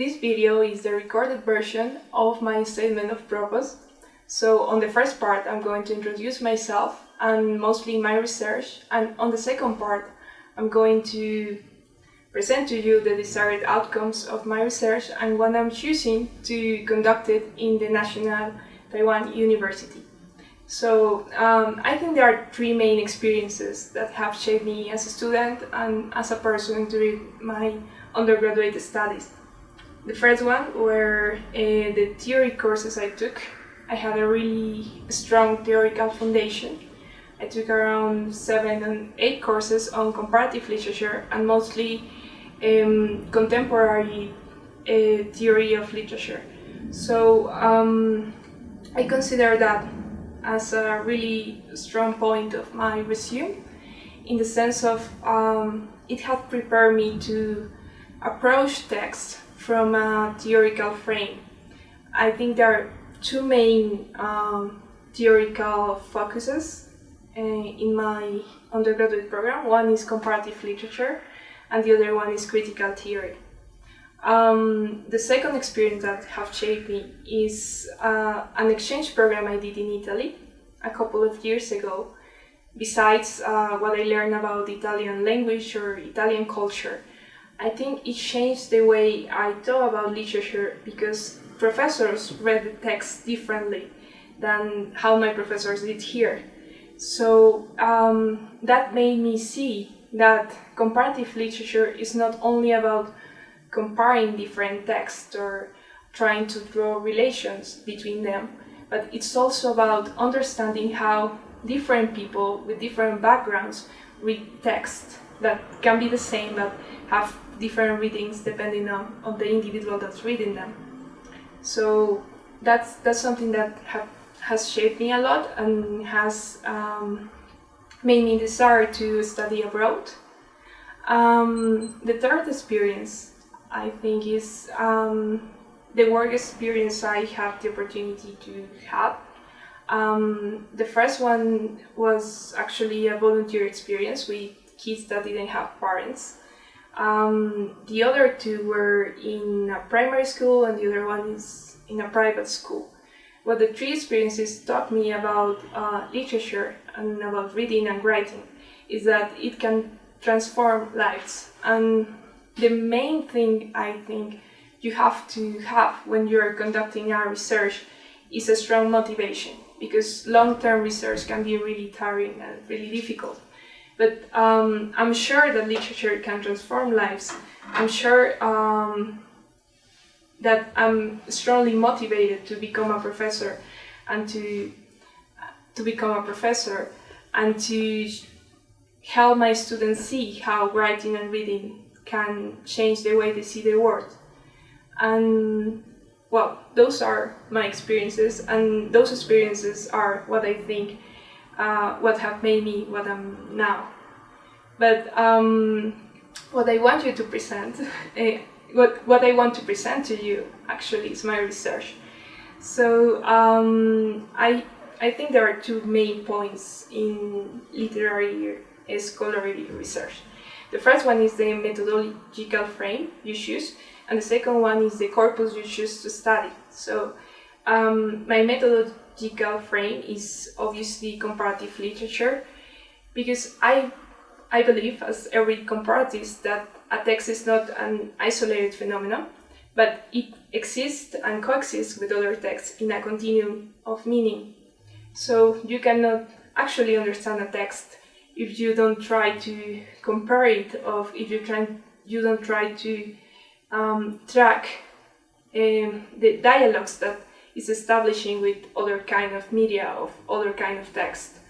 This video is the recorded version of my statement of purpose. So on the first part, I'm going to introduce myself and mostly my research, and on the second part, I'm going to present to you the desired outcomes of my research and what I'm choosing to conduct it in the National Taiwan University. So I think there are three main experiences that have shaped me as a student and as a person during my undergraduate studies. The first one were the theory courses I took. I had a really strong theoretical foundation. I took around 7 and 8 courses on comparative literature and mostly contemporary theory of literature. So I consider that as a really strong point of my resume, in the sense of it had prepared me to approach text from a theoretical frame. I think there are two main theoretical focuses in my undergraduate program. One is comparative literature and the other one is critical theory. The second experience that have shaped me is an exchange program I did in Italy a couple of years ago. Besides what I learned about Italian language or Italian culture, I think it changed the way I thought about literature because professors read the text differently than how my professors did here. So that made me see that comparative literature is not only about comparing different texts or trying to draw relations between them, but it's also about understanding how different people with different backgrounds read text that can be the same but have different readings depending on the individual that's reading them. So that's something that has shaped me a lot and has made me desire to study abroad. The third experience, I think, is the work experience I have the opportunity to have. The first one was actually a volunteer experience with kids that didn't have parents. The other two were in a primary school and the other one is in a private school. What the three experiences taught me about literature and about reading and writing is that it can transform lives. And the main thing I think you have to have when you're conducting a research is a strong motivation, because long-term research can be really tiring and really difficult. But I'm sure that literature can transform lives. I'm sure that I'm strongly motivated to become a professor and to become a professor and to help my students see how writing and reading can change the way they see the world. And well, those are my experiences, and those experiences are what I think what have made me what I'm now. But what I want you to present, what I want to present to you actually is my research. So I think there are two main points in literary scholarly research. The first one is the methodological frame you choose, and the second one is the corpus you choose to study. So my methodological frame is obviously comparative literature, because I believe, as every comparatist, that a text is not an isolated phenomenon, but it exists and coexists with other texts in a continuum of meaning. So you cannot actually understand a text if you don't try to compare it, or if you don't try to track the dialogues that is establishing with other kind of media, of other kind of text.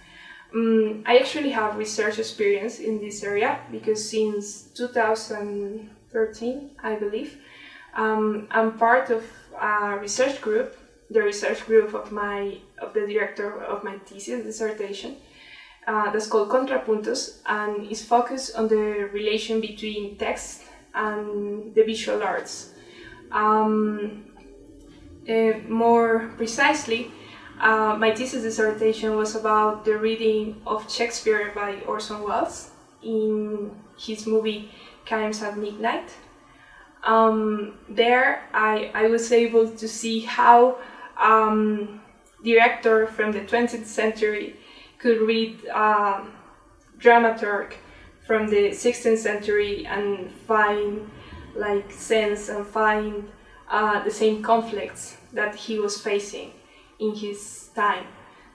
I actually have research experience in this area because since 2013, I believe, I'm part of a research group, the research group of the director of my thesis dissertation, that's called Contrapuntos, and is focused on the relation between text and the visual arts. More precisely, my thesis dissertation was about the reading of Shakespeare by Orson Welles in his movie Chimes at Midnight. There I was able to see how director from the 20th century could read dramaturg from the 16th century and find like sense and find the same conflicts that he was facing in his time.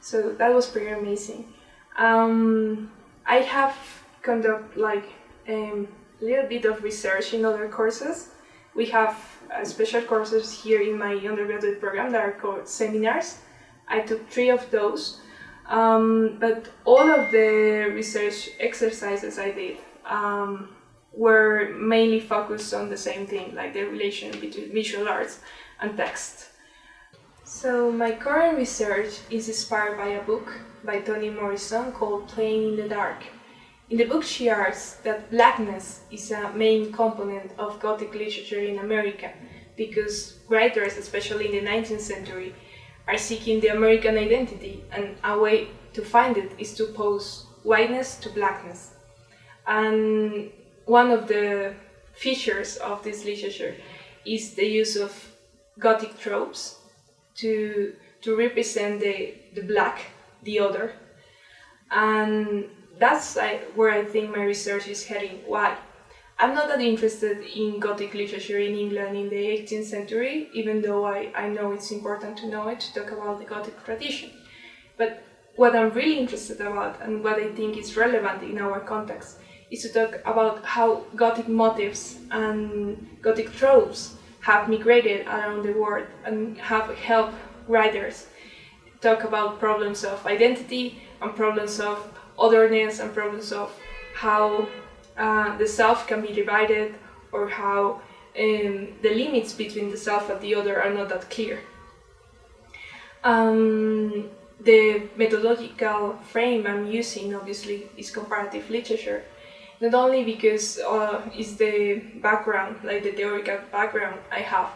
So that was pretty amazing. I have conducted like a little bit of research in other courses. We have special courses here in my undergraduate program that are called seminars. I took 3 of those, but all of the research exercises I did were mainly focused on the same thing, like the relation between visual arts and text. So my current research is inspired by a book by Toni Morrison called Playing in the Dark. In the book she argues that blackness is a main component of Gothic literature in America because writers, especially in the 19th century, are seeking the American identity, and a way to find it is to oppose whiteness to blackness. And one of the features of this literature is the use of Gothic tropes to represent the black, the other. And that's where I think my research is heading. Why? I'm not that interested in Gothic literature in England in the 18th century, even though I know it's important to know it, to talk about the Gothic tradition. But what I'm really interested about, and what I think is relevant in our context, is to talk about how Gothic motifs and Gothic tropes have migrated around the world and have helped writers talk about problems of identity and problems of otherness and problems of how the self can be divided, or how the limits between the self and the other are not that clear. The methodological frame I'm using, obviously, is comparative literature, not only because it's the background, like the theoretical background I have,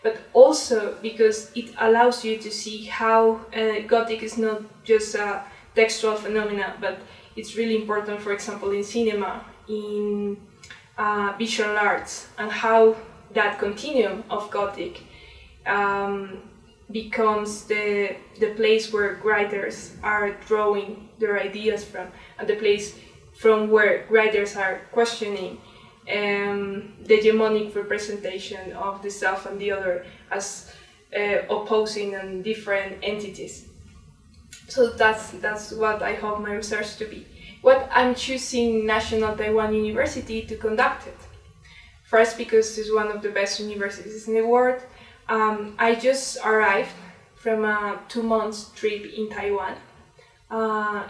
but also because it allows you to see how Gothic is not just a textual phenomena, but it's really important, for example, in cinema, in visual arts, and how that continuum of Gothic becomes the place where writers are drawing their ideas from, and the place from where writers are questioning the hegemonic representation of the self and the other as opposing and different entities. So that's what I hope my research to be. What I'm choosing National Taiwan University to conduct it. First, because it's one of the best universities in the world. I just arrived from a 2-month trip in Taiwan,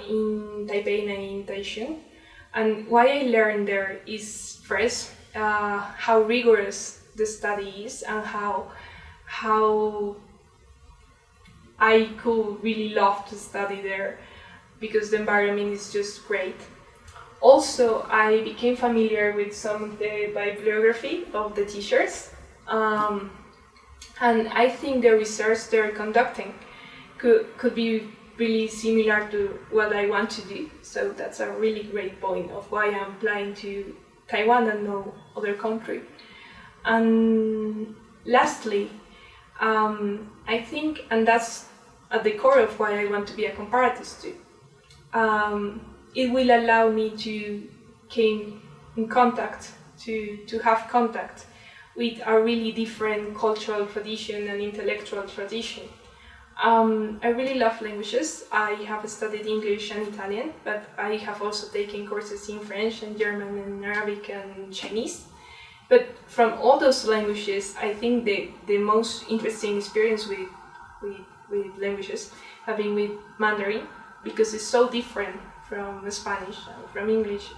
in Taipei and in Taichung. And what I learned there is, first, how rigorous the study is and how I could really love to study there because the environment is just great. Also, I became familiar with some of the bibliography of the teachers, and I think the research they're conducting could be really similar to what I want to do. So that's a really great point of why I'm applying to Taiwan and no other country. And lastly, I think, and that's at the core of why I want to be a comparatist too, it will allow me to came in contact, to have contact with a really different cultural tradition and intellectual tradition. I really love languages. I have studied English and Italian, but I have also taken courses in French and German and Arabic and Chinese. But from all those languages, I think the most interesting experience with languages have been with Mandarin, because it's so different from Spanish and from English,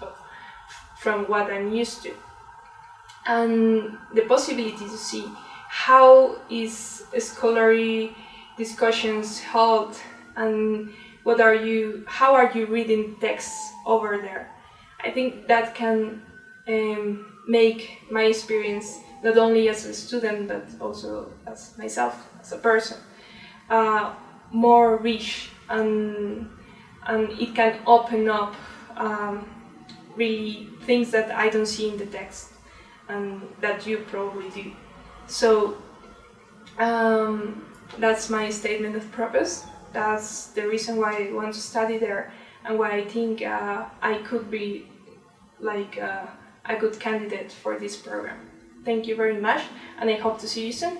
from what I'm used to. And the possibility to see how is scholarly discussions held and how are you reading texts over there. I think that can make my experience, not only as a student but also as myself, as a person, more rich, and it can open up really things that I don't see in the text. and that you probably do. So that's my statement of purpose. That's the reason why I want to study there, and why I think I could be like a good candidate for this program. Thank you very much, and I hope to see you soon.